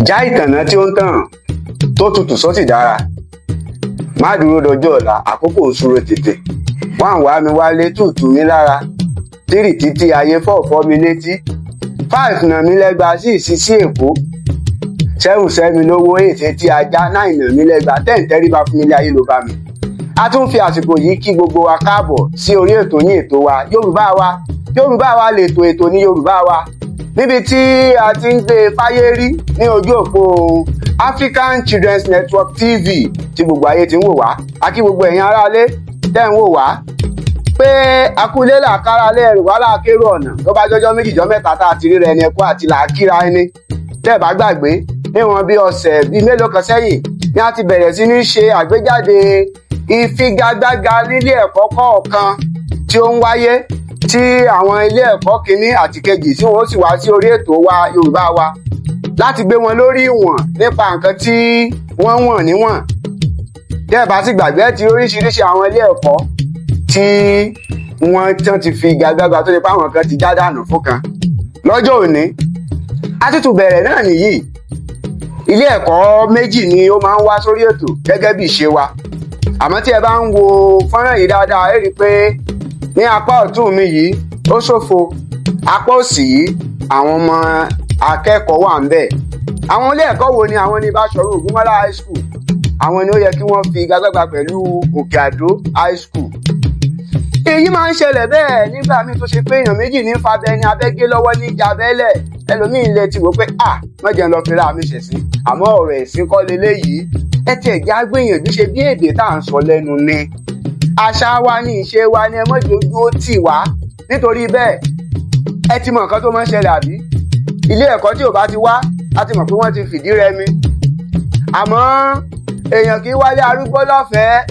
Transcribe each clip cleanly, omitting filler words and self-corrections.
já ìtànná tí ó ń tàn tó tutù sọ́sì dára. Má dúró dọjọ́ ọ̀la, àkókò ń súré tètè. 1 wá mi wálé, 2 tù mí lára. 3 títí ayé 4 fọ́ mi létí. 5 nà mí lẹ́gba, 6 sí Èkó. 7 sẹ́mi lówó, 8 etí ajá, 9 nà mí lẹ́gba, 10 tẹríba fún ilé ayé ló bá mi. A tún fi àsìkò yìí kí gbogbo wa káàbọ̀ sí orí ètò yín ètò wa Yorùbá wa. Yorùbá wa lètò ètò ní Yorùbá wa. Níbi tí a ti ń gbé fáyé rí ní ojú òpó African Children's Network TV tí gbogbo ayé ti ń wò wá. A kí gbogbo ẹ̀yin aráalé tẹ́ ń wò wá pé akúlé làkàrà lẹ́rù wá láàkérò ọ̀nà tó bá jọjọ́ méjìjọ́ mẹ́ta tá a ti rí rẹ ẹni ẹ̀kọ́ àti làákìrá ẹni. Tẹ́ ẹ bá gbàgbé níwọ̀n bí ọ̀sẹ̀ bíi mélòó kan sẹ́yìn ni a ti bẹ̀rẹ̀ sí ní ṣe àgbéjáde ìfigagbága nílé ẹ̀kọ́ kọ̀ọ̀kan tí ó ń wáyé tí àwọn ilé ẹ̀kọ́ kìíní àti kejì tí wọ́n sì wá sí orí ètò wa Yorùbá wa láti gbé wọn lórí ìwọ̀n nípa nǹkan tí wọ́n wọ̀n níwọ̀n. Tẹ́ ẹ bá sì gbàgbé ti oríṣiríṣi àwọn ilé ẹ̀kọ́ tí wọ́n tán ti fi ìgagbága tó ṣe pé àwọn kan ti já dànù fún kan. Lọ́jọ́ òní a tún tún bẹ̀rẹ̀ náà nìyí. Ilé ẹ̀kọ́ méjì ni ó máa ń wá sórí ètò gẹ́gẹ́ bí ìṣe wa. Àmọ́ tí ẹ bá ń wo fọ́nrán yìí dáadáa ẹ rí i pé ní apá ọ̀tún mi yìí ó ṣófo, apá òsì yìí àwọn ọmọ akẹ́kọ̀ọ́ wà ń bẹ̀. Àwọn ilé ẹ̀kọ́ wo ni àwọn ní Báṣọ̀run Ògúnmọ́lá High School, àwọn ni ó yẹ kí wọ́n fi igagbága pẹ̀lú Òkè Àdó High School. Èyí máa ń ṣẹlẹ̀ bẹ́ẹ̀ nígbà míì tó ṣe pé èèyàn méjì ní fabẹ ní abẹ́gé lọ́wọ́ ní jabẹ́lẹ̀. Ẹlòmíín lè ti wò pé mọ̀jẹ̀ ń lọ fi ra mi ṣẹ̀sín, àmọ́ ọ̀rọ̀ ẹ̀sìn kọ́ leléyìí. Ẹ tiẹ̀ já gbìyànjú ṣe bí èdè tá à ń sọ lẹ́nu ni. Àṣà wa ni ìṣe wa ni ẹ mọ̀jẹ̀ ojú ó tì wá. Nítorí bẹ́ẹ̀ ẹ ti mọ nǹkan tó máa ń ṣẹlẹ̀ àbí? Ilé ẹ̀kọ́ tí ò bá ti wá a ti mọ̀ pé wọ́n ti fìdí rẹmi. Àmọ́ èèyàn kì í wálé arúgbó lọ́fẹ̀ẹ́.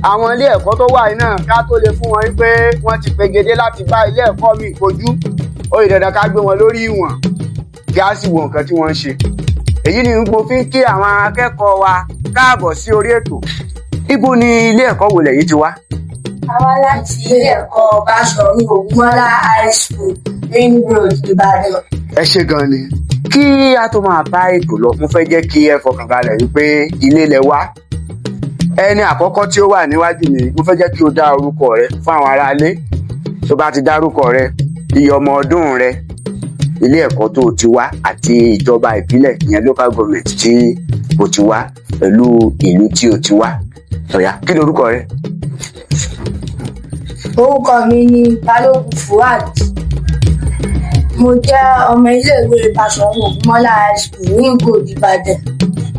Àwọn ilé ẹ̀kọ́ tó wà yìí náà ká tó lè fún wọn wípé wọ́n ti pegedé láti bá ilé ẹ̀kọ́ mi kojú. Ó yẹ dandan ká gbé wọn lórí ìwọ̀n kí á sì wo nǹkan tí wọ́n ń ṣe. Èyí ni mo fi ń kí àwọn akẹ́kọ̀ọ́ wa káàbọ̀ sí orí ètò. Ibo ni ilé ẹ̀kọ́ wo lẹ̀yin ti wá? A wá láti ilé ẹ̀kọ́ Báṣọ̀run Ògúnmọ́lá High School, Ring Road, Ìbàdàn. Ẹ ṣé gan ni. Kí a tó máa bá ètò lọ, mo fẹ́ jẹ́ kí ẹ fọkàn balẹ̀ wípé ilé lẹ wá. Ẹni àkọ́kọ́ tí ó wà níwájú mi, mo fẹ́ jẹ́ kí o dá orúkọ rẹ fún àwọn aráalé. Tó bá ti dárúkọ rẹ, iye ọmọ ọdún rẹ, ilé ẹ̀kọ́ tó o ti wá àti ìjọba ìbílẹ̀ ìyẹn local government tí o ti wá pẹ̀lú ìlú tí o ti wá. Ọ̀yá, kí ni orúkọ rẹ? Orúkọ mi ni Balógun Fuad. Mo jẹ́ ọmọ iléèwé Báṣọ̀run Ògúnmọ́lá High School, Ring Road, Ìbàdàn.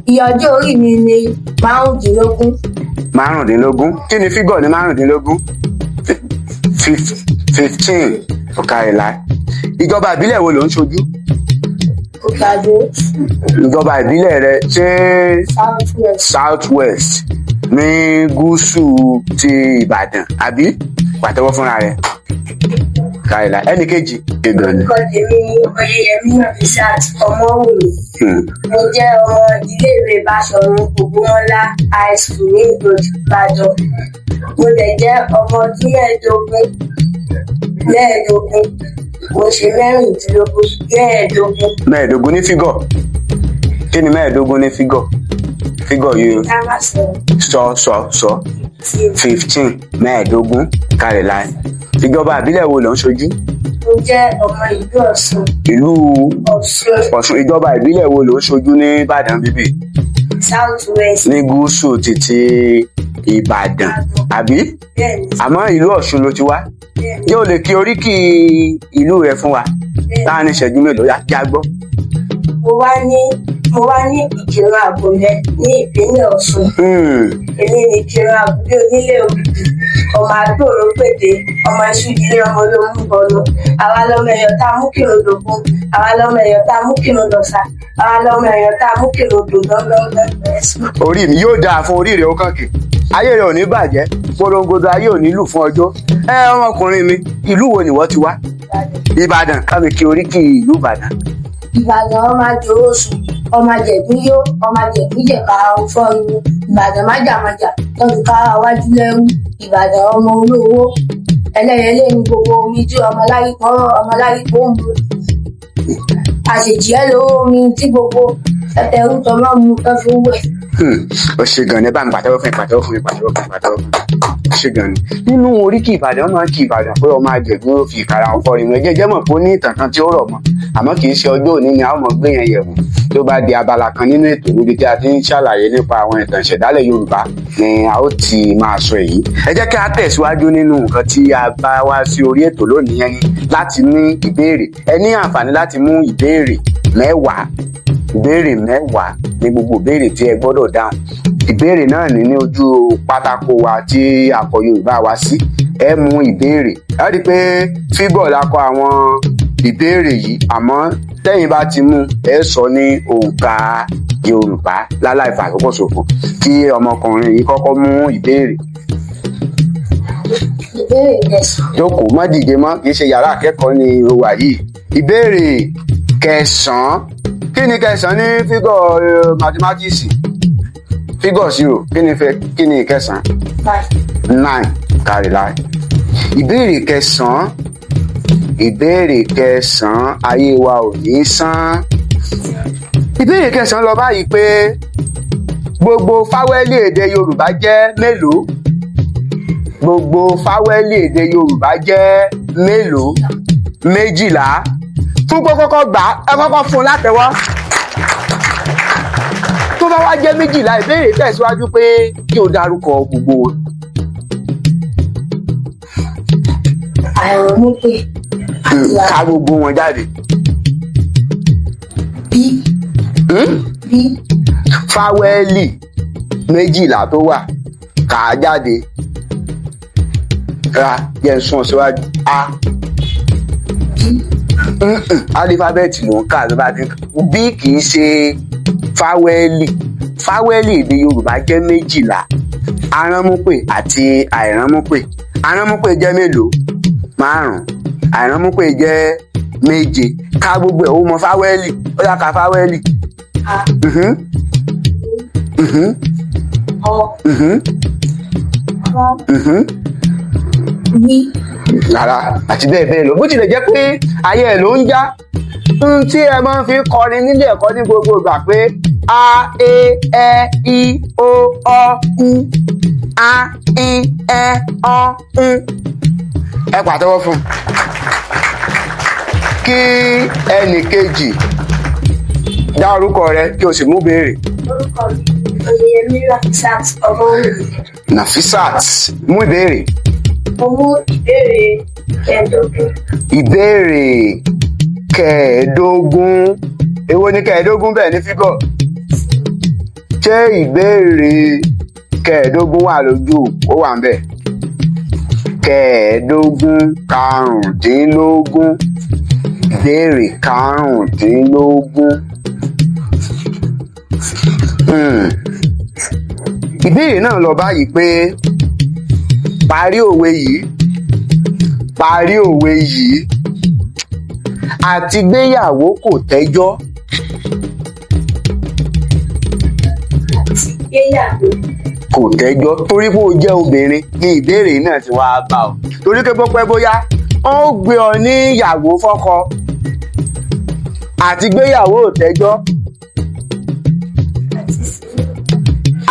Iye ọjọ́ orí mi ni 15. 15? Kí ni fígọ̀ ní 15? 15. Ọ̀kàrìlá. Ìjọba ìbílẹ̀ wo ló ń ṣojú? Òkè Àdó. Ìjọba ìbílẹ̀ rẹ ṣé South West ní gúúsù ti Ìbàdàn àbí? Pàtẹ́wọ́ fúnra rẹ̀. Ọ̀kàrìlá. Ẹnì kejì. Orúkọ tèmi ni Oyèyẹmí Nafisat Ọmọwùmí. Mo jẹ́ ọmọ iléèwé Báṣọ̀run Ògúnmọ́lá High School, Ring Road, Ìbàdàn. Mo dẹ̀ jẹ́ ọmọ ọdún mẹ́ẹ̀ẹ́dógún. Mo ṣe 16. 15 ní fígọ̀. Kí ni 15 ní fígọ̀? Fígọ̀ yìí. Sọ. 15, 15. Kárìlá. Ìjọba ìbílẹ̀ wo ló ń ṣojú? Mo jẹ́ ọmọ ìlú Ọ̀ṣun. Ìlú Ọ̀ṣun. Ìjọba ìbílẹ̀ wo ló ń ṣojú ní Ìbàdàn bíbí? South West. Ní gúúsù títí Ìbàdàn àbí? Bẹ́ẹ̀ni. Àmọ́ ìlú Ọ̀ṣun ló ti wá. Yóò lè kí oríkì ìlú rẹ fún wa láàrin ìṣẹ́jú mélòó yá kí a gbọ́. Mo wá ní Ìkìrun Àgùnlẹ̀ ní ìpínlẹ̀ Ọ̀ṣun. Èmi ní Ìkìrun Àgùnlẹ̀ onílé òbí. Ọmọ àgbòrò pète, ọmọ iṣu ìdílé ọmọ olóhùn bọ̀lọ̀. Àwa lọmọ ẹ̀yọ̀ tá a mú kìrun dògún. Àwa lọmọ ẹ̀yọ̀ tá a mú kìrun dọ̀sà. Àwa lọmọ ẹ̀yọ̀ tá a mú kìrun dòdọ́gbọ́ngbẹ́. Orí mi yóò dáa fún orí rẹ ó kàn kì. Ayé rẹ ò ní bàjẹ́, porongodo ayé ò ní lù fún ọjọ́. Ọmọkùnrin mi, ìlú wo ni wọ́n ti wá? Ìbàdàn. Kámi kí oríkì ìlú Ìbàdàn. Ìbàdàn ọmọ àjòrò sùn, ọmọ àjẹ̀dún yó, ọmọ àjẹ̀dún jẹ̀ka ọ̀fọ́ inú. Ìbàdàn májàmájà tọ́jú kára wájú lẹ́rú. Ìbàdàn ọmọ olówó. Ẹlẹ́yẹlé ni gbogbo omi jú ọmọ láyé pọ́nrọ́ ọmọ láyé pọ́nbó. àṣejì ẹ lówó omi tí gbogbo ẹrú tó máa mú tó fi wẹ̀. Ó ṣe gan ni, ẹ bá mi pàtẹ́wọ́ fún mi, pàtẹ́wọ́ fún mi, pàtẹ́wọ́ fún mi, pàtẹ́wọ́ fún mi. Ó ṣe gan ni. Nínú oríkì Ìbàdàn máa ń kí Ìbàdàn pé ọmọ àjẹ̀gbọ́n ó fi ìkara ọkọ rìn rẹ̀ jẹ́jẹ́ mọ̀ pé ó ní ìtàn kan tí ó rọ̀ mọ́, àmọ́ kì í ṣe ọjọ́ òní ni a ó mọ̀ gbé yẹn yẹ̀wò tó bá di abala kan nínú ètò níbi tí a ti ń ṣàlàyé nípa àwọn ìtàn ìṣẹ̀dálẹ̀ Yorùbá ni a ó ti máa sọ èyí. Ẹ jẹ́ kí a tẹ̀síwájú nínú nǹkan tí a bá wá sí orí ètò lónìí yẹn ni láti ní ìbéèrè. Ẹ ní àǹfààní láti mú ìbéèrè mẹ́wàá ní gbogbo ìbéèrè tí ẹ gbọ́dọ̀ dáhùn. Ìbéèrè náà ní ojú pátákó wa tí a kọ Yorùbá wa sí. Ẹ mú ìbéèrè. Ẹ rí i pé fígọ̀ la kọ àwọn ìbéèrè yìí, àmọ́ tẹ́yìn bá ti mú ẹ sọ ní òǹkà Yorùbá láláì fàkókò ṣòfò. Kí ọmọkùnrin yìí kọ́kọ́ mú ìbéèrè. Ìbéèrè kẹsàn-án. Jókòó, má dìde mọ́, kì í ṣe yàrá akẹ́kọ̀ọ́ ni o wà yìí. Ìbéèrè kẹsàn-án. Kí ni kẹsàn-án ní fígọ̀ mathematics? Fígọ̀ zero. Kí ni kẹsàn-án? 9. Kárí láì. Ìbéèrè kẹsàn-án. Ayé wa ò ní sán. Ìbéèrè kẹsàn-án lọ báyìí pé gbogbo fáwẹ́lì èdè Yorùbá jẹ́ mélòó? Gbogbo fáwẹ́lì èdè Yorùbá jẹ́ mélòó? 12. Fún kọ́kọ́ gbà ẹ kọ́kọ́ fún látẹ̀wọ́. Tó bá wá jẹ́ 12, ìbéèrè tẹ̀síwájú pé kí o dárúkọ gbogbo wọn. Àìrọ̀múpè. Ká gbogbo wọn jáde. Bí. Fáwẹ́lì 12 tó wà, kà á jáde. Jẹ́ sún síwájú. A. Alifábẹ́ẹ̀tì ló ń kà ló bá ti ń kà. Bí kì í ṣe fáwẹ́lì. Fáwẹ́lì èdè Yorùbá jẹ́ 12. Aránmúpè àti àìránmúpè. Aránmúpè jẹ́ mélòó? 5. Àìránmúpè jẹ́ 7. Ká gbogbo ẹ̀ ó mọ fáwẹ́lì. Ó yá ká fáwẹ́lì. Rárá àti bẹ́ẹ̀ bẹ́ẹ̀ lọ. Bó tilẹ̀ jẹ́ pé ayé ẹ̀ ló ń já. Tí ẹ máa ń fi kọrin nílé ẹ̀kọ́ ní gbogbo ìgbà pé a, e, ẹ, i, o, ọ, u. A, i, ẹ, ọ, u. Ẹ pàtẹ́wọ́ fún un. Kí ẹnì kejì dá orúkọ rẹ kí o sì mú béèrè. Orúkọ mi Oyèyẹmí Nafisat Ọmọwùmí. Nafisat, mú ìbéèrè. Mo mú ìbéèrè kẹẹ̀ẹ́dógún. Ìbéèrè kẹẹ̀ẹ́dógún. Èwo ni kẹẹ̀ẹ́dógún bẹ́ẹ̀ ní fígọ̀? Ṣé ìbéèrè kẹẹ̀ẹ́dógún wà lójú? Ó wà ń bẹ̀. Kẹẹ̀ẹ́dógún, 15. Ìbéèrè 15. Ìbéèrè náà lọ báyìí pé parí òwe yìí. Àtigbéyàwó kò tẹ́jọ́. Àtigbéyàwó kò tẹ́jọ́ torí pé o jẹ́ obìnrin ní ìbéèrè náà ti wá bá ọ. Torí pé bọ́pẹ́ bóyá ó gbé ọ ní ìyàwó fọ́kọ. Àtigbéyàwó ò tẹ́jọ́.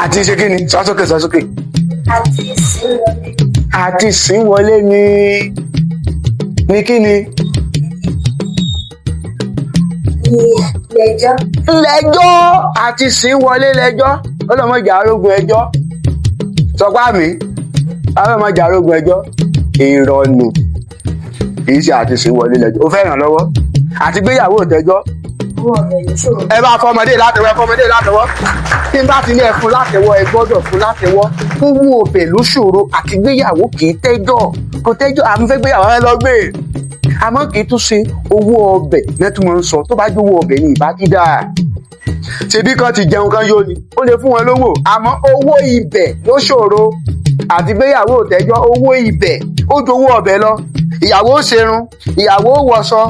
Àti ṣe kí ni? Sọ sókè. Àti sìn wọlé ní kí ni? Lẹ́jọ́. Àti sìn wọlé lẹ́jọ́. Ọlọ́mọjà arógun ẹjọ́. Sọpá mi. Ọlọ́mọjà arógun ẹjọ́. Ìrọ̀nù. Kìí ṣe àti sìn wọlé lẹ́jọ́. O fẹ́ ràn lọ́wọ́. Àtigbéyàwó ò tẹ́jọ́. Ẹ bá fọmọdé látẹwọ́. Tí n bá ti ní ẹ fún látẹwọ́, ẹ gbọ́dọ̀ fún látẹwọ́. Owó ọbẹ̀ ló ṣòro. Àtigbéyàwó kìí tẹ́jọ́. Kò tẹ́jọ́. Àmì fẹ́ gbéyàwó ẹ lọ gbé. Àmọ́ kìí tún ṣe owó ọbẹ̀ nẹ́tùmọ̀ ń sọ. Tó bá jẹ́ owó ọbẹ̀ ni ìbá ti dáa. Ṣebí kan ti jẹun kan yóò ní. Ó lè fún wọn lówó. Àmọ́ owó ibẹ̀ ló ṣòro. Àtigbéyàwó ò tẹ́jọ́. Owó ibẹ̀ ó ju owó ọbẹ̀ lọ. Ìyàwó ṣerun. Ìyàwó wọṣọ.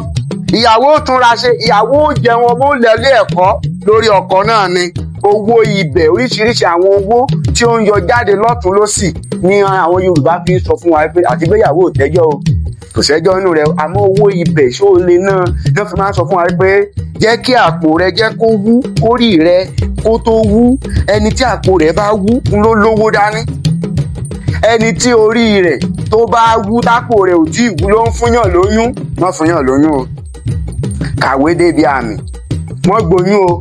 Ìyàwó túnra ṣe. Ìyàwó jẹun ọmọ lẹ́lé ẹ̀kọ́ lórí ọkọ náà ni. Owó ibẹ̀ oríṣiríṣi àwọn owó tí ó ń yọ jáde lọ́tún lósì ni àwọn Yorùbá fi ń sọ fún wa pé àtigbéyàwó ò tẹ́jọ́ o. kò sẹ́jọ́ nínú rẹ̀ àmọ́ owó ibẹ̀ ṣó lè náà náà fi máa sọ fún wa pé jẹ́ kí àpò rẹ jẹ́ kó wú kórì rẹ kó tó wú ẹni tí àpò rẹ̀ bá wú ló lówó dání ẹni tí orí rẹ̀ tó bá wú tápò rẹ̀ ò tí ì wú ló ń fúnyàn lóyún wọ́n fúnyàn lóyún o kàwé débi àmì wọ́n gbóyún o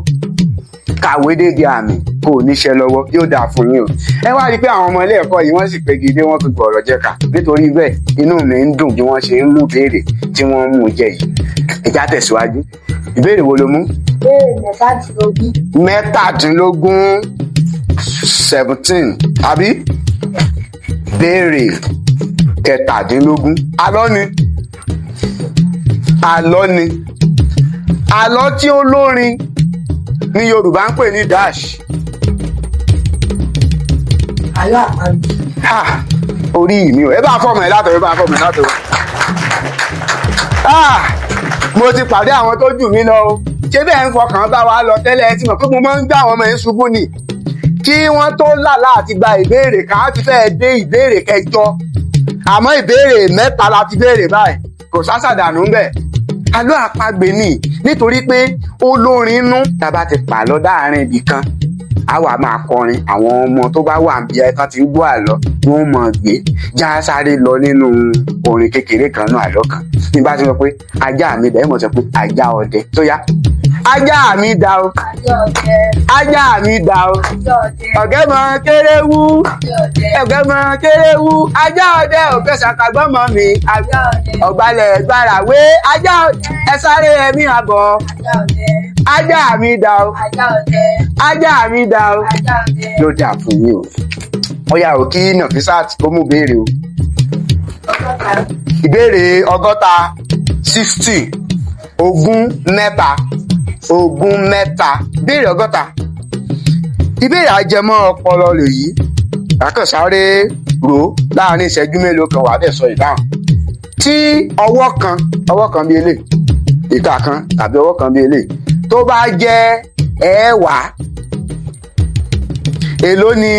kàwé débi àmì kò níṣẹ́ lọ́wọ́ yóò dáa fún yín o ẹ wá rí i pé àwọn ọmọ ilé ẹ̀kọ́ yìí wọ́n sì pegedé wọ́n fi gbọ̀rọ̀ jẹ́ka nítorí bẹ́ẹ̀ inú mi ń dùn bí wọ́n ṣe ń mú béèrè tí wọ́n mú jẹ yìí ẹ̀já tẹ̀síwájú ìbéèrè wo ló mú. mẹ́tàdínlógún 17 àbí béèrè kẹtàdínlógún àlọ́ ni àlọ́ tí ó lórin ní Yorùbá ń pè ní dash. àlọ́ àpagbè. orí mi ò ẹ bá fọmọ ẹ látọwọ́. mo ti pàdé àwọn tó jù mí lọ o ṣé bẹ́ẹ̀ ń fọkàn bá wa lọ tẹ́lẹ̀ ẹ ti mọ̀ pé mo máa ń gbá àwọn ọmọ yẹn ṣubú ni kí wọ́n tó lálá àti gba ìbéèrè ká ti fẹ́ẹ́ dé ìbéèrè kẹjọ àmọ́ ìbéèrè 3 la ti béèrè báyìí kò sásàdànù ń bẹ̀. àlọ́ àpagbè ni nítorí pé olórin inú tàbá ti pàlọ́ dáàrin ibì kan a wà máa kọrin àwọn ọmọ tó bá wà bí ẹ̀ka ti ń gbọ́ àlọ́ wọ́n mọ̀ gbé já sáré lọ nínú orin kékeré kan náà àlọ́ kan ní bá ti sọ pé ajá mi dà ẹ́ mọ̀ sọ pé ajá ọdẹ tó yá ajá mi dà o ajá mi dà o ọ̀gẹ́ mọ kéréwú ọ̀gẹ́ mọ kéréwú ajá ọdẹ òkè ṣàkàgbọ́mọ mi ọ̀gbálẹ̀ gbàràwé ajá ọdẹ ẹ sáré ẹ̀mí àbọ̀ ajá mi dà o ajá mi dà o ló dà fún yín o ó yá o kí Nafisat tó mú béèrè o ìbéèrè 60 ogún mẹ́ta béèrè 60 ìbéèrè ajẹmọ́ ọpọlọ lèyí àkànṣáré rò láàrin ìṣẹ́jú mélòó kan wà dẹ̀ sọ ìdáhùn tí ọwọ́ kan bí eléyìí ìka kan tàbí ọwọ́ kan bí eléyìí tó bá jẹ́ ẹ̀wàá èló ni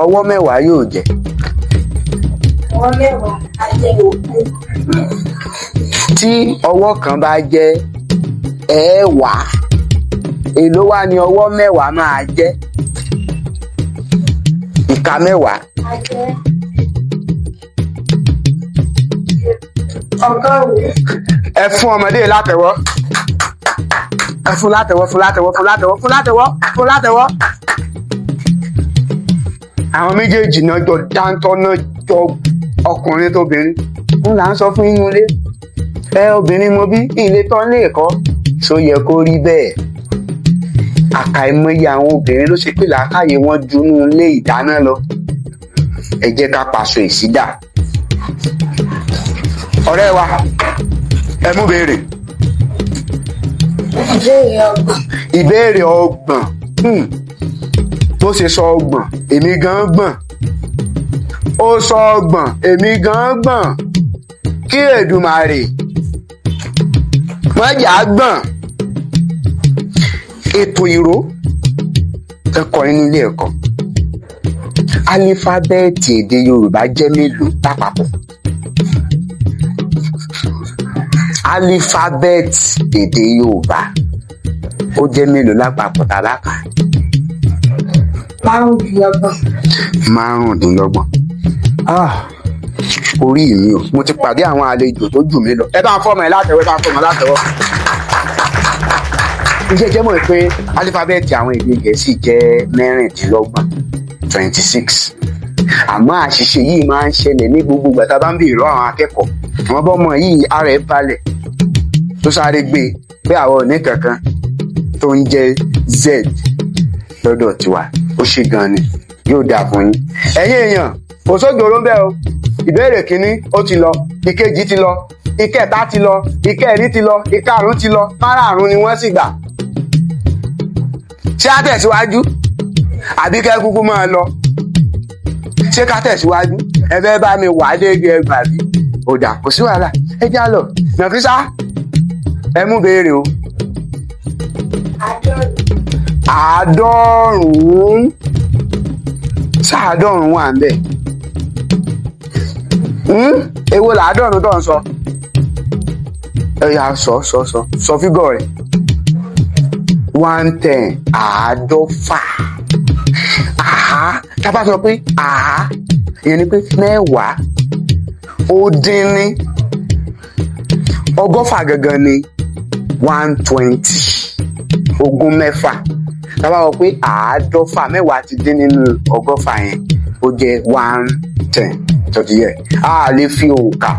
ọwọ́ mẹ́wàá yóò jẹ́. ọwọ́ mẹ́wàá á jẹ́ ogún. tí ọwọ́ kan bá jẹ́ ẹ̀wàá èló wá ni ọwọ́ mẹ́wàá máa jẹ́. ìka mẹ́wàá. á jẹ́ ọgọ́rùn-ún. ẹ fún ọmọdé látẹ́wọ́. ẹ fún látẹ́wọ́. àwọn méjèèjì náà jọ dáńtọ́ náà jọ ọkùnrin tóbìnrin ń là ń sọ fún inú ilé ẹ obìnrin mo bí ilé tán lè kọ́ so yẹ kó rí bẹ́ẹ̀ àkàìmọye àwọn obìnrin ló ṣe pé làákàyè wọn junú ilé ìdáná lọ ẹ jẹ́ ká paṣọ ìsídà ọ̀rẹ́ wa ẹ mú béèrè. ìbéèrè 30 bó ṣe sọ 30 èmi gan gbọ̀n ó sọ 30 èmi gan gbọ̀n kí Èdùmàrè mọ́jà gbọ̀n ètò ìró ẹ̀kọ́ nínú ilé ẹ̀kọ́ álífábẹ́ẹ̀tì èdè Yorùbá jẹ́ mélòó lápapọ̀ álífábẹ́ẹ̀tì èdè Yorùbá ó jẹ́ mélòó lápapọ̀ tàbákà. 25. Orí mi o mo ti pàdé àwọn àlejò tó jù mí lọ ẹ bá ń fọmọ ẹ látẹwọ́ iṣẹ́ jẹ́ mọ̀ pé álífábẹ́ẹ̀tì àwọn èdè Gẹ̀ẹ́sì jẹ́ 26 àmọ́ àṣìṣe yìí máa ń ṣẹlẹ̀ ní gbogbo ìgbà tá a bá ń bèèrè lọ́wọ́ àwọn akẹ́kọ̀ọ́ àwọn bọ́mọ yìí ara ẹ̀ balẹ̀ tó sáré gbé pé àwọn òní kankan tó ń jẹ́ Z lọ́dọ̀ tiwa ó ṣe gan ni yóò dáa fún yín ẹ̀yin èèyàn kò sójòrò bẹ́ẹ̀ o ìbéèrè kínní ó ti lọ ìkejì ti lọ ìkẹta ti lọ ìkẹrin ti lọ ìkarùn ti lọ márààrún ni wọ́n sì gbà ṣé á tẹ̀síwájú àbí kẹ́ kúkú máa lọ ṣé ká tẹ̀síwájú ẹ fẹ́ bá mi wà á déédéé ẹgbàá bí ó dà kò sí wàhálà ẹ já lọ Nàfísà ẹ mú béèrè o. 50 sáàdọ́rùn wà ń bẹ̀ èwo làádọ́rùn tó ń sọ ẹ̀yà sọ fígọ̀ rẹ̀ 110 àádọ́fà tá a bá sọ pé ìyẹn ni pé mẹ́wàá ó dín ní ọgọ́fà gangan ni 120 ogún mẹ́fà tá a bá sọ pé àádọ́fà mẹ́wàá ti dín nínú ọgọ́fà yẹn ó jẹ́ 110 tó ti yẹ a lè fi òǹkà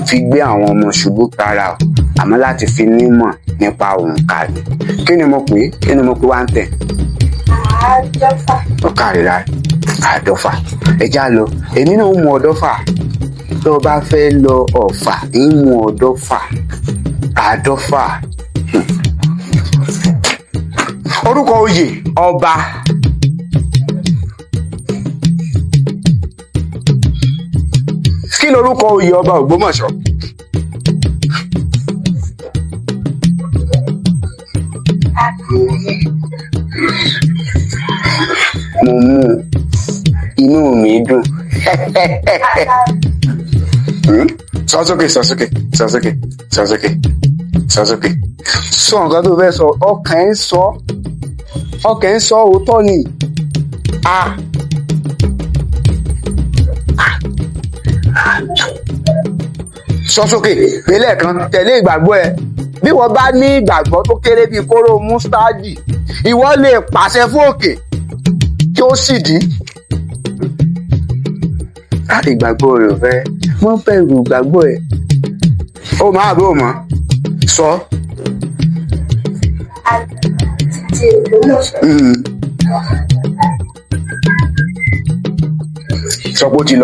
fi gbé àwọn ọmọ ṣubú rárá o àmọ́ láti fi nímọ̀ nípa òǹkà ni kí ni mo pè 110. àádọ́fà. ó kárí ra àádọ́fà ẹja lọ èmi náà mú ọ̀dọ́fà tó o bá fẹ́ lọ ọ̀fà ń mú ọ̀dọ́fà àádọ́fà. orúkọ oyè ọba kí lorúkọ oyè ọba Ògbómọ̀ṣọ́? mo mú inú mi dùn. sọ sókè sọ nǹkan tó fẹ́ sọ ọkàn ń sọ òótọ́ ni. sọ sókè pẹ̀lẹ́ kan tẹ̀lé ìgbàgbọ́ ẹ bí wọ́n bá ní ìgbàgbọ́ tó kéré bíi kóró mustadi ìwọ lè pàṣẹ fún òkè kí ó sì dí. ìgbàgbọ́ rẹ̀ ò fẹ́ wọ́n bẹ̀rù ìgbàgbọ́ ẹ̀ ó máa bó mọ́ sọ. àti Ògbómọ̀ṣọ́. sọ pé ó ti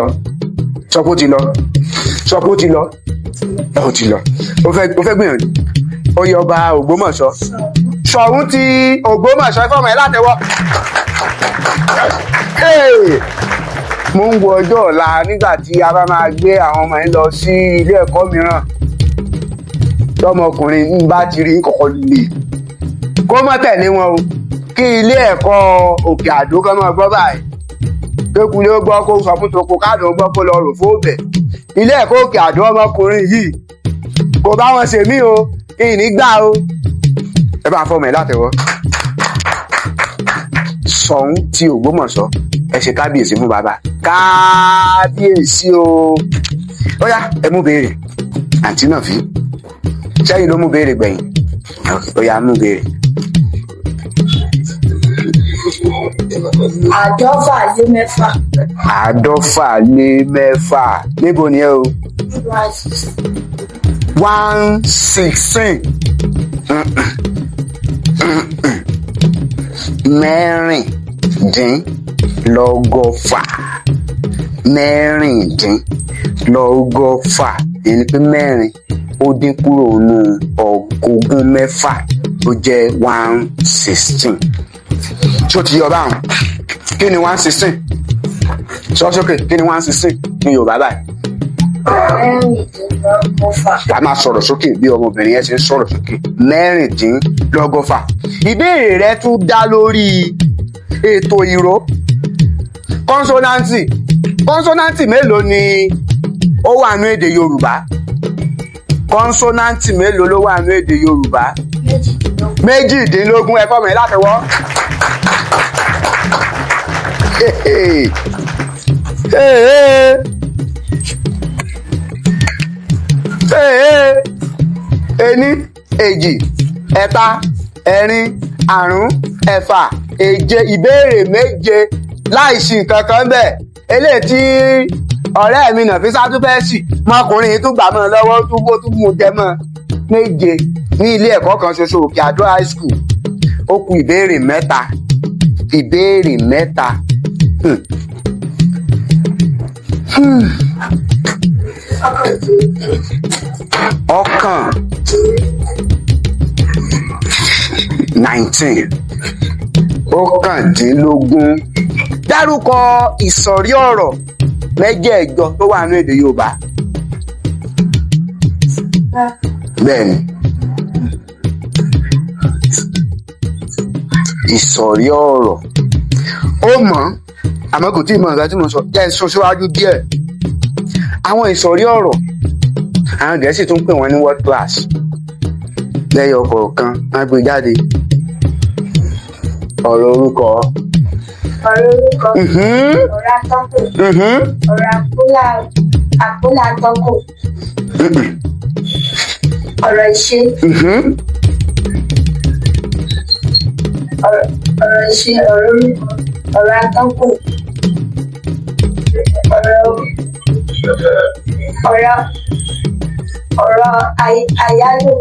lọ ó fẹ́ gbìyànjú oyè ọba Ògbómọ̀ṣọ́ Ṣọ̀ún ti Ògbómọ̀ṣọ́ fọmọ ẹ látẹwọ́. mo ń wo ọjọ́ ọ̀la nígbà tí a bá máa gbé àwọn ọmọ yẹn lọ sí ilé ẹ̀kọ́ mìíràn lọ́mọkùnrin ń bá ti rí kọ̀kọ́ lè kó mọ́ tẹ̀lé wọn o kí ilé ẹ̀kọ́ Òkè Àdó kan máa gbọ́ báyìí kékulé ó gbọ́ kó sọ fún toko káàdùn ó gbọ́ kó lọ rò fóòbẹ̀ ilé ẹ̀kọ́ Òkè Àdó ọmọkùnrin yìí kò bá wọn ṣèmí o ìní gbà o ẹ bá fọmọ ẹ látẹwọ́. Ṣọ̀ún ti Ògbómọ̀ṣọ́ ẹ ṣe kábíyèsí fún bàbá kábíyèsí o ó yá ẹ mú béèrè àǹtí náà fi sẹ́yìn ló mú béèrè gbẹ̀yìn ó yá mú béèrè. àádọ́fà lé mẹ́fà níbo ni ẹ o 116 mẹ́rìndínlọ́gọ́fà ẹni pé mẹ́rin ó dín kúrò nínú ogún mẹ́fà ó jẹ́ 116 tí ó ti yọ báwọn kí ni 116 sọ sókè kí ni 116 ní Yorùbá báyìí. a máa sọ̀rọ̀ sókè bí ọmọbìnrin yẹn ṣe ń sọ̀rọ̀ sókè mẹ́rìndínlọ́gọ́fà. ìbéèrè rẹ tún dá lórí ètò ìró kọ́nsọ́náǹtì mélòó ni ó wà nínú èdè Yorùbá? kọ́nsọ́náǹtì mélòó ló wà nínú èdè Yorùbá? méjìdínlógún ẹ fọmọ ẹ látẹwọ́. ení èjì ẹ̀ta ẹ̀rin àrún ẹ̀fà èje ìbéèrè méje láìsí nǹkan kan bẹ́ẹ̀ eléyìí tí ọ̀rẹ́ mi Nàfísà tún fẹ́ sì mọkùnrin tún gbà mọ́ lọ́wọ́ tún mú jẹ mọ́ méje ní ilé ẹ̀kọ́ kan ṣoṣo Òkè Àdó high school ó kù ìbéèrè mẹ́ta. ọ̀kan 19 ọ̀kàndínlógún dárúkọ ìsọ̀rí ọ̀rọ̀ mẹ́jẹ̀ẹ̀jọ tó wà nínú èdè Yorùbá. bẹ́ẹ̀ni ìsọ̀rí ọ̀rọ̀ ó mọ̀ àmọ́ kò tí ì mọ̀ nǹkan tí mo sọ jẹ́ sọ síwájú díẹ̀. àwọn ìsọ̀rí ọ̀rọ̀ àwọn Gẹ̀ẹ́sì tún pè wọ́n ní word class lẹ́yọ kọ̀ọ̀kan wọ́n gbé jáde. ọ̀rọ̀ orúkọ. ọ̀rọ̀ atọ́kùn. ọ̀rọ̀ àpólà atọ́kùn. ọ̀rọ̀ ìṣe. ọ̀rọ̀ ìṣe, ọ̀rọ̀ orúkọ, ọ̀rọ̀ atọ́kùn, ọ̀rọ̀ àyálò.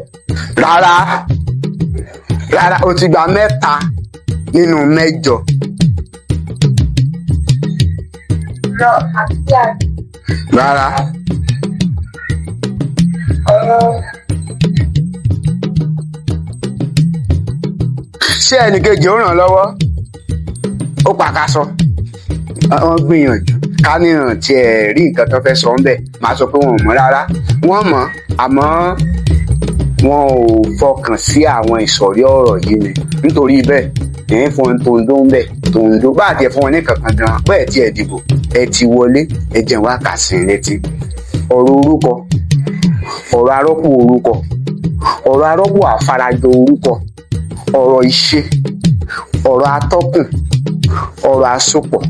Rárá o ti gba 3 nínú 8. ọ̀rọ̀ àkíyà. Rárá. Ṣé ẹnìkejì ó ràn lọ́wọ́? Ó pàkàṣọ. Wọ́n gbìyànjú. Ká ní ìrántí ẹ̀ rí nǹkan tó fẹ́ sọ ń bẹ̀. Màá sọ pé wọn ò mọ̀ rárá. Wọ́n mọ̀ àmọ́ wọn ò fọkàn sí àwọn ìsọ̀rí ọ̀rọ̀ yìí ni. Nítorí bẹ́ẹ̀ ẹ̀yìn fún wọn tòǹdó ń bẹ̀ tòǹdó. Bá àti ẹ̀ fún wọn ní kankan gan pẹ́ẹ́ tí ẹ̀ dìbò ẹ ti wọlé ẹ jẹ́ wá kà sí létí. ọ̀rọ̀ orúkọ, ọ̀rọ̀ arọ́pò orúkọ, ọ̀rọ̀ arọ́pò àfarajọ orúkọ, ọ̀rọ̀ ìṣe, ọ̀rọ̀ atọ́kùn, ọ̀rọ̀ àsopọ̀,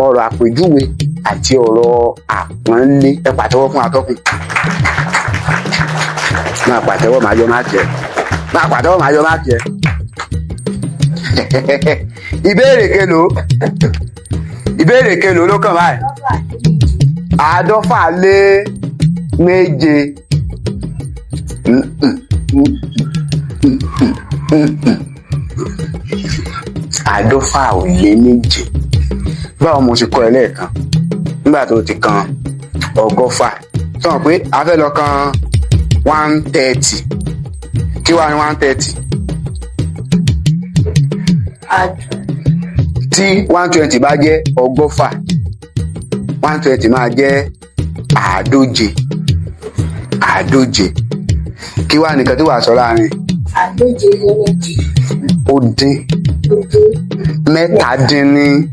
ọ̀rọ̀ àpèjúwe àti ọ̀rọ̀ àpọ́nlé. Ẹ pàtẹ́wọ́ fún atọ́kùn. Máa pàtẹ́wọ́ máa yọ máàkì ẹ. Máa pàtẹ́wọ́ máa yọ máàkì ẹ. Ìbéèrè kelòó ló kàn báyìí? 197. Àádọ́fà ò lé méje. Báwo mo ṣe kọ́ ẹ lẹ́ẹ̀kan nígbà tó ti kan 100. Sọ pé a fẹ́ lọ kan 130. Kí wá ní 130? Tí 120 bá jẹ́ 100, 120 máa jẹ́ 140. Kí wá nìkan tí wàá sọ láàrin? 140. Ó dín. 140.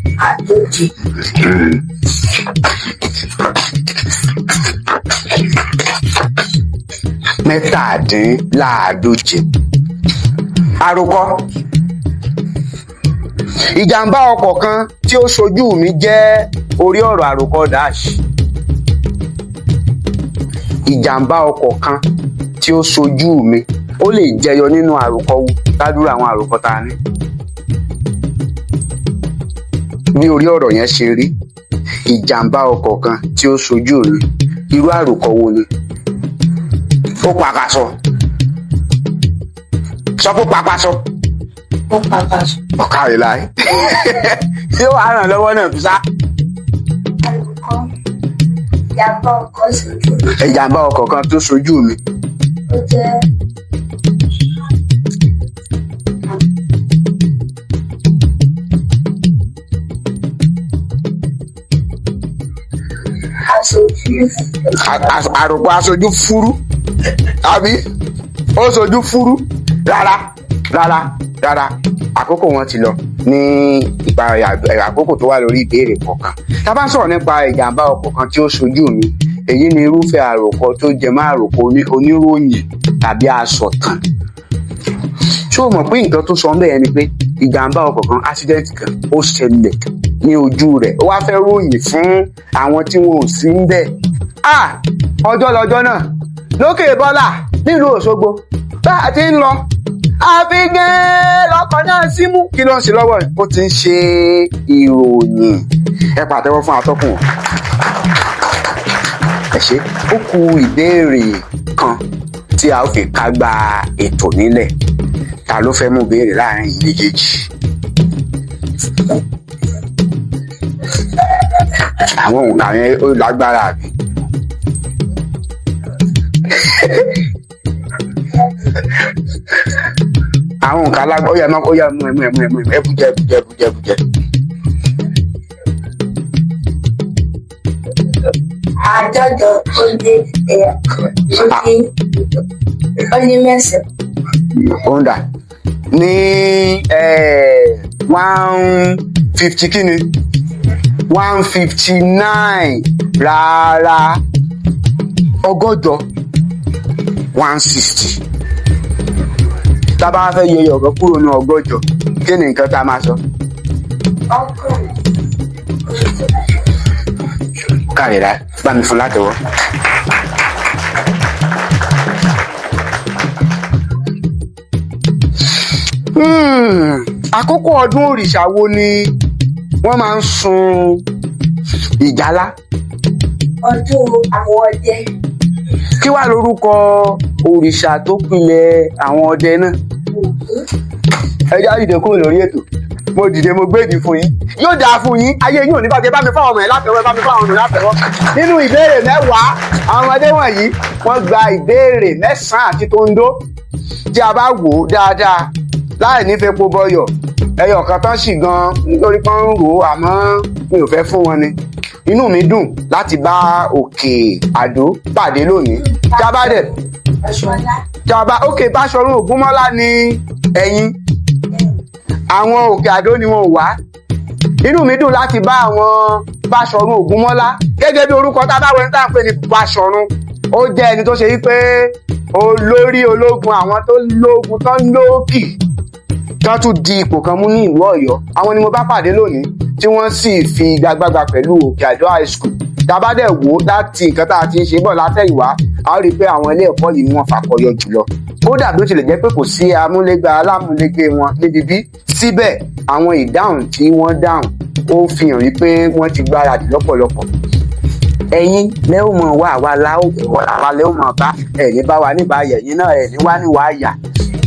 140. Àròkọ. Ìjàmbá ọkọ̀ kan tí ó ṣojú mi jẹ́ orí ọ̀rọ̀ àròkọ dash. Ìjàmbá ọkọ̀ kan tí ó ṣojú mi ó lè jẹyọ nínú àròkọ wo ládùúrà àwọn àròkọ tá a ní. Bí orí ọ̀rọ̀ yẹn ṣe rí, ìjàmbá ọkọ̀ kan tí ó ṣojú mi, irú àròkọ wo ni? Ó pàkàṣọ. Sọ pé pàkàṣọ. Ó pàkàṣọ. Ọ̀kàrí láì. Ṣé wàá ràn lọ́wọ́ náà fi sá? Àròkọ. Ìjàmbá ọkọ̀ ṣojú mi. Ìjàmbá ọkọ̀ kan tó ṣojú mi. Ó jẹ́ àròkọ aṣojú fúrú àbí ó ṣojú fúrú. Rárá àkókò wọn ti lọ ní àkókò tó wà lórí ìbéèrè kọ̀ọ̀kan. Tá bá sọ̀rọ̀ nípa ìjàmbá ọkọ̀ kan tí ó ṣojú mi, èyí ni irúfẹ́ àròkọ tó jẹ mọ́ àròkọ oníròyìn tàbí asọ̀tàn. Ṣé o mọ̀ pé nǹkan tó sọ ń bẹ̀rẹ̀ ni pé ìjàmbá ọkọ̀ kan, accident kan ó ṣẹlẹ̀ ní ojú rẹ̀, ó wá fẹ́ ròyìn fún àwọn tí wọn ò sí ń bẹ̀. Ọjọ́ lọ́jọ́ náà lókè Bọ́là nílùú Òṣogbo bá a ti ń lọ àfigẹ́ lọkọ̀ náà símú. Kí ló ń ṣe lọ́wọ́ ẹ̀? Ó ti ń ṣe ìròyìn. Ẹ pàtẹ́wọ́ fún atọ́kùn. Ẹ ṣé. Ó kù ìbéèrè kan tí a ó fi kágbá ètò nílẹ̀. Ta ló fẹ́ mú béèrè láàrin yìí méjèèjì? Àwọn òǹkà yẹn ó lágbára àbí? Àwọn òǹkà lágbára ó yá mú ẹbùjẹ. Àádọ́jọ ó lé mẹ́sàn-án. Onda ní 150 kí ni? 159 rárá 160 160 tá a bá fẹ́ yọ ọ̀kan kúrò ní 100 kí ni nǹkan tá a máa sọ. Kárìíra bá mi fún látẹ̀wọ́. Àkókò ọdún òrìṣà wo ni wọ́n máa ń sun ìjálá? Ọdún àwọn ọdẹ. Kí wàá lórúkọ òrìṣà tó pilẹ̀ àwọn ọdẹ náà? Ẹ já dìde kúrò lórí ètò. Mo dìde mo gbèdì fún yín. Yóò dáa fún yín. Ayé yín ò ní bàjẹ́. Bá mi fáwọn ọmọ ẹ̀ látẹ̀wọ́. Bá mi fáwọn ọmọ ẹ̀ látẹ̀wọ́. Nínú ìbéèrè 10 àwọn ọmọdé wọ̀nyí wọ́n gba ìbéèrè 9 àti tòǹdó. Tí a bá wò ó dáadáa láì ní fepo bọyọ̀ ẹyọ kan tán sì gan nítorí pé ń rò ó àmọ́ mi ò fẹ́ fún wọn ni. Inú mi dùn láti bá Òkè Àdó pàdé lónìí. Òkè Báṣọ̀run Ògúnmọ́lá ni ẹ̀yin. Àwọn Òkè Àdó ni wọn ò wá. Inú mi dùn láti bá àwọn Báṣọ̀run Ògúnmọ́lá gẹ́gẹ́ bí orúkọ tá a bá wẹ̀ ń tà ń pè ní Báṣọ̀run. Ó jẹ́ ẹni tó ṣe wípé olórí ológun àwọn tó lógun tó ń lókì tán tún di ipò kan mú ní ìlú Ọ̀yọ́. Àwọn ni mo bá pàdé lónìí tí wọ́n sì fi igagbága pẹ̀lú Òkè Àdó high school. Tá a bá dẹ̀ wò láti nǹkan tá a ti ń ṣe bọ̀ látẹ̀yìnwá a ó rí i pé àwọn ilé ẹ̀kọ́ yìí ni wọ́n fakọyọ jùlọ. Kódà bí ó tilẹ̀ jẹ́ pé kò sí alámúlégbé wọn níbi bí síbẹ̀ àwọn ìdáhùn tí wọ́n dáhùn ó fi hàn wípé wọ́n ti gbáradì lọ́pọ̀lọpọ̀. Ẹ̀yin lẹ́ ò mọ̀ wá àwa lẹ́ ò mọ̀ bá ẹ̀ní bá wa níbà yẹ̀yìn náà ẹ̀ní wá ní wàá yà.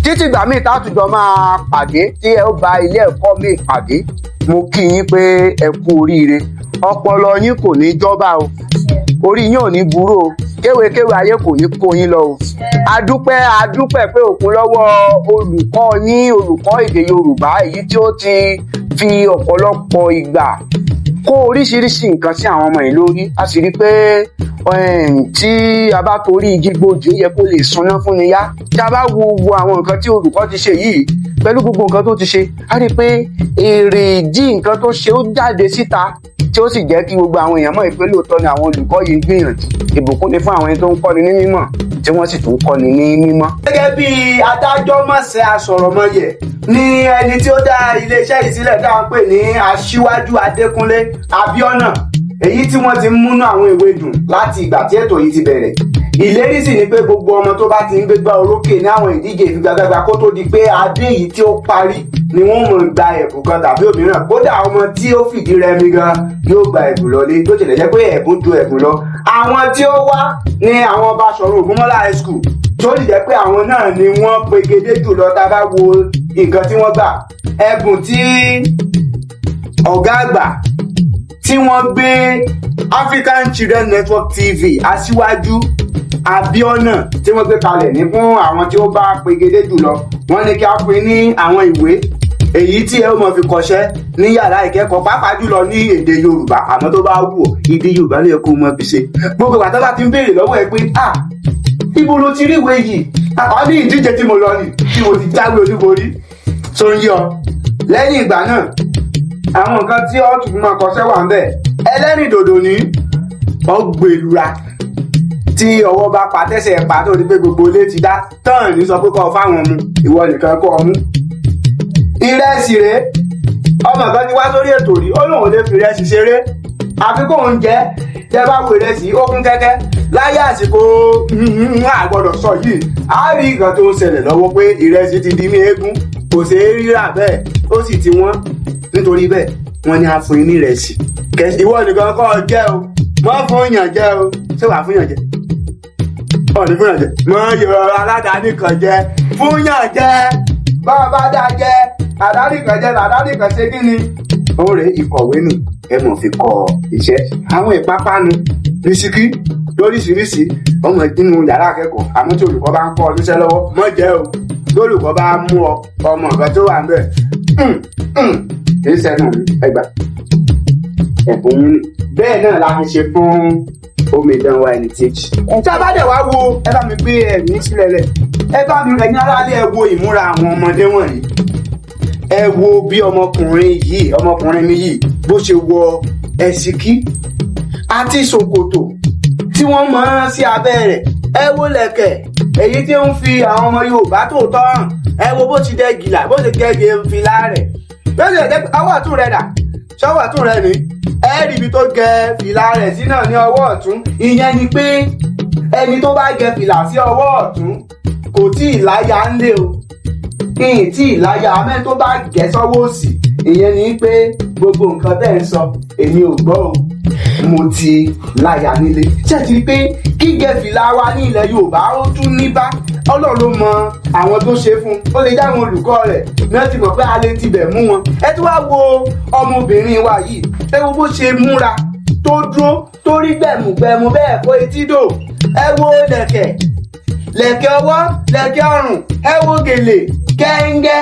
Títí ìgbà míì tátùjọ máa pàdé tí ẹ ó bá ilé ẹ̀kọ́ míì pàdé. Mo kí yín pé ẹ kú oríire. Ọpọlọ yín kò ní jọba o. Orí yín ò ní burú o. Kéwékéwé ayé kò ní kó yín lọ o. Adúpẹ́ pé òkun lọ́wọ́ olùkọ́ yín, olùkọ́ èdè Yorùbá èyí tí ó ti fi ọ̀pọ̀lọpọ̀ ìgbà kó oríṣiríṣi nǹkan sí àwọn ọmọ yìí lórí. A sì rí pé tí a bá torí igi gbòdì ó yẹ kó lè sunná fún ni yá. Tí a bá wo àwọn nǹkan tí olùkọ́ ti ṣe yìí pẹ̀lú gbogbo nǹkan tó ti ṣe, a rí pé èrèdí nǹkan tó ṣe ó jáde síta tí ó sì jẹ́ kí gbogbo àwọn èèyàn mọ̀ pé lóòótọ́ ni àwọn olùkọ́ yìí ń gbìyànjú. Ìbùkún ni fún àwọn ẹni tó ń kọ́ni ní mímọ̀ tí wọ́n sì tún kọ́ni ní mímọ́. Gẹ́gẹ́ bí adájọ́ mọ̀sẹ̀ asọ̀rọ̀mọyẹ̀ ni ẹni tí ó dá iléeṣẹ́ yìí sílẹ̀ tá à ń pè ní Aṣíwájú Adékúnlé Abíọ́nà, èyí tí wọ́n ti múnú àwọn ìwé dùn láti ìgbà tí ètò yìí ti bẹ̀rẹ̀. Ìlérí sì ni pé gbogbo ọmọ tó bá ti ń gbégbá orókè ní àwọn ìdíje ìfigagbága kó tó di pé adé yìí tí ó parí ni wọ́n mọ̀ gba ẹ̀bùn kan tàbí òmíràn. Kódà ọmọ tí ó fìdí rẹmi gan yóò gba ẹ̀bùn lọlé tó tilẹ̀ jẹ́ pé ẹ̀bùn ju ẹ̀bùn lọ. Àwọn tí ó wá ní àwọn Báṣọ̀run Ògúnmọ́lá high school tó lè jẹ́ pé àwọn náà ni wọ́n pegedé jùlọ tá a bá wo nǹkan tí wọ́n gbà. Ẹ̀bùn tí ọ̀gá àgbà tí wọ́n gbé African Children Network TV Aṣíwájú Abíọ́nà tí wọ́n gbé kalẹ̀ ní fún àwọn tí ó bá pegedé jùlọ. Wọ́n ní kí a pín ní àwọn ìwé èyí tí ẹ ó mọ̀ fi kọ́ṣẹ́ ní yàrá ìkẹ́kọ̀ọ́ pàápàá jùlọ ní èdè Yorùbá. Àmọ́ tó bá wù ọ́ èdè Yorùbá ló yẹ kó mọ̀ fi ṣe. Gbogbo ìgbà tó bá ti ń béèrè lọ́wọ́ ẹ pé ibo ló ti rí ìwé yìí? Àwọn ní ìdíje tí mo lọ nì tí mo ti jáwé olúborí tó ń yọ. Lẹ́yìn ìgbà náà àwọn nǹkan tí ó tún máa kọ́ṣẹ́ wà ń bẹ̀. Ẹlẹ́rìndòdò ní ọgbẹ̀lura tí ọwọ́ bá pa tẹ́sẹ̀ pa tó di pé gbogbo ilé ti dá tán ní sọ pé kọ́ fáwọn mu ìwọ nìkan kọ́ ọ mú. Ìrẹsì rèé ọmọ kan ti wá sórí ètò rí ó lóun lè fi ìrẹsì ṣeré àfi kóun jẹ tẹ bá wo ìrẹsì ó kún kẹ́kẹ́ láyé àsìkò àgbọ́dọ̀ sọ yìí á rí nǹkan tó ń ṣẹlẹ̀ lọ́wọ́ pé ìrẹsì ti di mí eégún kò ṣeé rírà bẹ́ẹ̀ ó sì ti wọ́n. Nítorí bẹ́ẹ̀ wọ́n ní a fún yín ní ìrẹsì ìwọ nìkan kọ́ jẹ́ o wọ́n fún yàn jẹ́ o ṣé wàá fún yàn jẹ́ ọ̀nì fún yàn jẹ́ mọ́ yọ aládàáni kan jẹ́ fún yàn jẹ́ bàbá dá jẹ́ àdáni kan jẹ́ àdáni kan ṣe kí ni. Òun rè ìkọ̀wé nù ẹ mọ̀ fi kọ iṣẹ́ àwọn ìpápánu bisikí lóríṣiríṣi ọmọ nínú yàrá akẹ́kọ̀ọ́ àmọ́ tí olùkọ́ bá ń kọ́ ọ níṣẹ́ lọ́wọ́ mọ́ jẹ́ o lólùkọ́ bá mú ọ ọmọ nǹkan tó wà ń bẹ̀ kì í sẹ́nu ẹgbà ẹ̀bùn yín ni. Bẹ́ẹ̀ náà la fi ṣe fún omidan wa ẹni tí. Tí a bá dẹ̀ wá wo ẹ bá mi gbé ẹ̀mí sílẹ̀ lẹ̀ ẹ bá mi ẹ̀yin aráalé ẹ wo ìmúra àwọn ọmọdé wọ̀nyí. Ẹ wo bí ọmọkùnrin mi yìí bó ṣe wọ ẹ̀sìkí àti ṣòkòtò tí wọ́n mọ̀ ọ́n sí abẹ́ rẹ̀. Ẹ wo lẹ̀kẹ̀ èyí tí ń fi àwọn ọmọ Yorùbá tòótọ́ hàn. Ẹ wo bó ti dẹ gìlà bó ti gẹ́gẹ́ fìlà rẹ̀. Bẹ́ẹ̀ ni ọwọ́ ọ̀tún rẹ̀ dà ṣọwọ́ ọ̀tún rẹ̀ ni ẹ rí ibi tó gẹ fìlà rẹ̀ sí náà ní ọwọ́ ọ̀tún. Ìyẹn ni pé ẹni tó bá gẹ fìlà sí ọwọ́ ọ̀tún kò tí ì láya ńlé o. Ìyìn tí ì láya amẹ́ tó bá gẹ̀ sọ́wọ́ òsì ìyẹn ni pé gbogbo nǹkan tẹ́ ń sọ èmi ò gbọ́ o, mo ti láya nílé. Ṣé ti rí pé gígẹ fìlà wa ní ilẹ̀ Yorùbá ó tún ní bá Ọlọ́run ló mọ àwọn tó ṣe fún un. Ó lè dáhùn olùkọ́ rẹ̀ náà ti mọ̀ pé a lè tibẹ̀ mú wọn. Ẹ tún wá wo ọmọbìnrin wa yìí, ẹ wo bó ṣe múra tó dúró tó rí gbẹ̀mùgbẹ̀mù bẹ́ẹ̀ kó etí dò. Ẹ wo lẹ̀kẹ̀ ọwọ́ lẹ̀kẹ̀ ọrùn, ẹ wo gèlè kẹ́ńgẹ́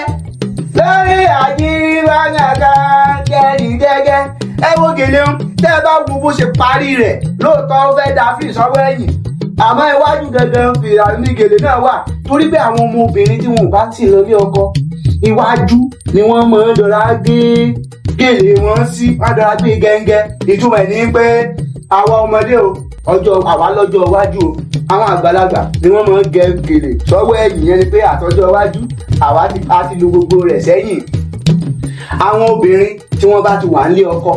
lórí àjíríwáńgàgà kẹ́rìndẹ́gẹ́. Ẹ wo gèlè ń tẹ́ ẹ bá wo bó ṣe parí rẹ̀ lóòótọ́ ó fẹ́ da fíì sọ́wọ́ ẹ̀yìn àmọ́ iwájú gangan fìlà ní gèlè náà wà torí pé àwọn ọmọbìnrin tí wọn ò bá tì lọ ilé ọkọ iwájú ni wọ́n máa ń dọ̀rá gbé gèlè wọn sí, wọ́n dọ̀rá gbé gẹ́ngẹ́. Ìtumọ̀ ẹ̀ ní pé àwa ọmọdé o àwa lọ́jọ́ iwájú o, àwọn àgbàlagbà ni wọ́n máa ń gẹ gèlè sọ́wọ́ ẹ̀yìn. Yẹn ni pé àtọ́jọ́ iwájú àwa ti lu gbogbo rẹ̀ sẹ́yìn. Àwọn obìnrin tí wọ́n bá ti wà nílé ọkọ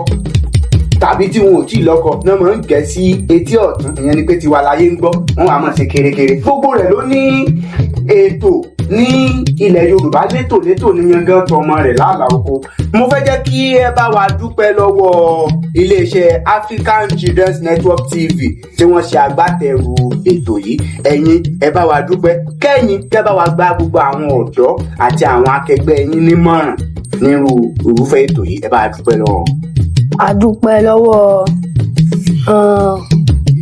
tàbí tí wọn ò tí ì lọ́kọ náà máa ń gẹ̀ sí etí ọ̀tún. Ìyẹn ni pé tiwa láyé ń gbọ́, wọ́n wàá máa ṣe kérékéré. Gbogbo rẹ̀ ló ní ètò ní ilẹ̀ Yorùbá, létòlétò ní yangan tọmọ rẹ̀ lálàá oko. Mo fẹ́ jẹ́ kí ẹ bá wa dúpẹ́ lọ́wọ́ iléeṣẹ́ African Children's Network TV tí wọ́n ṣe agbátẹrù ètò yìí. Ẹ̀yin ẹ bá wa dúpẹ́, kẹ́yìn kẹ́ bá wa gba gbogbo àwọn ọ̀dọ́ àti àwọn akẹgbẹ́ yín nímọ̀ràn nírú irúfẹ́ ètò yìí. Ẹ bá wa dúpẹ́ lọ́wọ́. A dúpẹ́ lọ́wọ́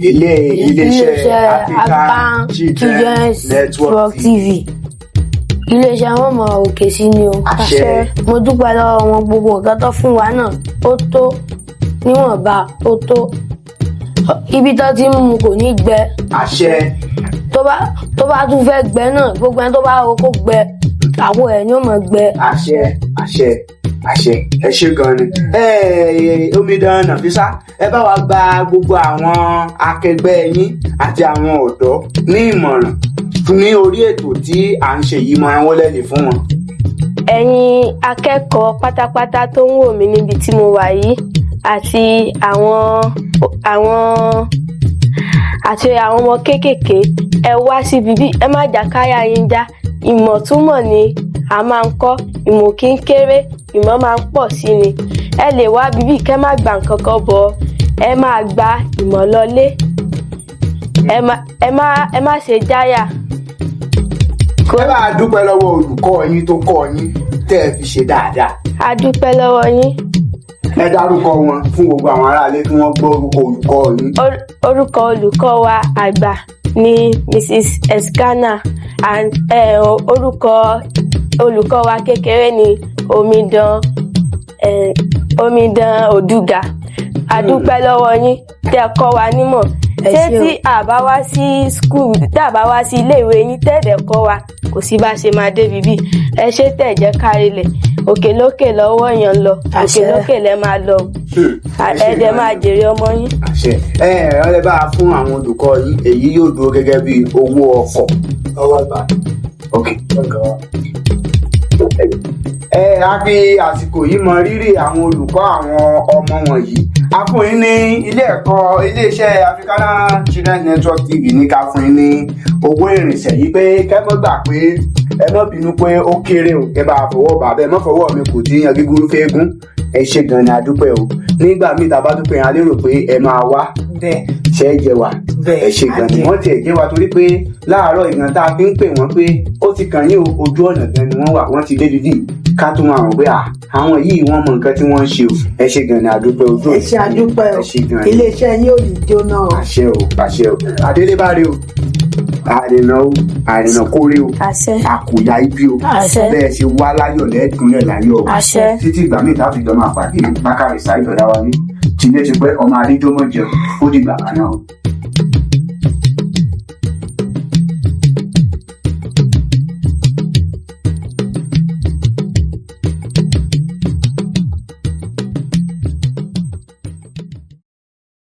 iléeṣẹ́ African Children's Network TV. Iléeṣẹ́ wọn mọ òkè sí ni o. Àṣẹ. Mo dúpẹ́ lọ́wọ́ wọn, gbogbo nǹkan tó fún wa náà ó tó níwọ̀nba, ó tó. Ibi tó ti ń mu kò ní gbẹ. Àṣẹ. Tó bá tún fẹ́ gbẹ náà, gbogbo ẹni tó bá rò kó gbẹ àwọ̀ ẹ̀ ni ó mọ̀ gbẹ. Àṣẹ. Àṣẹ. Àṣẹ. Ẹ ṣé gan ni. Omidan Nàfísà, ẹ bá wa gba gbogbo àwọn akẹgbẹ́ yín àti àwọn ọ̀dọ́ ní ìmọ̀ràn ní orí ètò tí à ń ṣe yìí, mọ àwọn lẹ́lẹ̀ fún wọn. Ẹ̀yin akẹ́kọ̀ọ́ pátápátá tó ń wò mí níbi tí mo wà yìí àti àwọn ọmọ kéékèèké, ẹ wá síbi bí, ẹ má jà káyà yín já. Ìmọ̀ túmọ̀ ni a máa ń kọ́, ìmọ̀ kì í kéré, ìmọ̀ máa ń pọ̀ sí ni. Ẹ lè wá bíbí kẹ́ má gba nǹkan kan bọ̀, ẹ máa gba ìmọ̀ lọlé. Ẹ má ṣe jáyà. Ẹ bá a dúpẹ́ lọ́wọ́ olùkọ́ yín tó kọ́ yín tẹ́ ẹ fi ṣe dáadáa. A dúpẹ́ lọ́wọ́ yín. Ẹ dárúkọ wọn fún gbogbo àwọn aráalé kí wọ́n gbọ́ orúkọ olùkọ́ yín. Orúkọ olùkọ́ wa àgbà ni Mrs. Eskana, and orúkọ olùkọ́ wa kékeré ni Omidan Oduga. A dúpẹ́ lọ́wọ́ yín tẹ́ ẹ kọ́ wa nímọ̀. Ṣé tí a bá wá sí school, tí a bá wá sí iléèwé yín tẹ́ẹ̀dẹ̀ kọ́ wa, kò sí bá ṣe máa débi bí. Ẹ ṣé tẹ̀ jẹ́ kárílẹ̀, òkè lókè lọ́wọ́ yàn lọ, òkè lókè lẹ́ máa lọ, ẹ̀ẹ́dẹ̀ máa jèrè ọmọ yín. Àṣẹ. Ẹ bá a fún àwọn olùkọ́ yín, èyí yóò dúró gẹ́gẹ́ bí owó ọkọ̀. Ọwọ́ ìgbà. Ok. A fi àsìkò yìí mọ rírì àwọn olùkọ́ àwọn ọmọ wọ̀nyí. A fún yín ní iléeṣẹ́ African Children's Network TV ní ká fún yín ní owó ìrìnsẹ̀ yìí pé kẹ́mọ́ gbà pé ẹ má bínú pé ó kéré o, ẹ bá fọwọ́ bàbá ẹ má fọwọ́ mi kò tí yan gígúrú fẹ́ẹ́gún. Ẹ ṣé gan ni a dúpẹ́ o. Nígbà míì tá a bá dúpẹ́ yẹn a lérò pé ẹ máa wá ṣe é jẹ wa. Ẹ ṣé gan ni wọ́n tiẹ̀ jẹ́ wa torí pé láàárọ̀ ìgbọ̀n tá a fi ń pè wọ́n pé ó ti kàn yín ojú ọ̀nà gan ni wọ́n wà, wọ́n ti dé dídì ká tó máa wọ̀ pé àwọn yìí wọ́n mọ nǹkan tí wọ́n ń ṣe o. Ẹ ṣé gan ni a dúpẹ́ ojú ẹ ṣé a dúpẹ́ o, iléeṣẹ́ yín ò ní jóná o. Àṣẹ o, àṣẹ o. Adélébáre o, àrìnà kórè o, àkòyà ibi o, bẹ́ẹ̀ ṣe wá láyọ̀ lẹ́ẹ̀dúnlẹ̀ láyọ̀ o. Títí ìgbà míì táfi jọ máa pàdé Bákàrè Sáìdọ̀ Dáwálé, tí ilé ṣe pé ọmọ adéjọ́mọ̀ jẹun, ó dìgbà kan náà.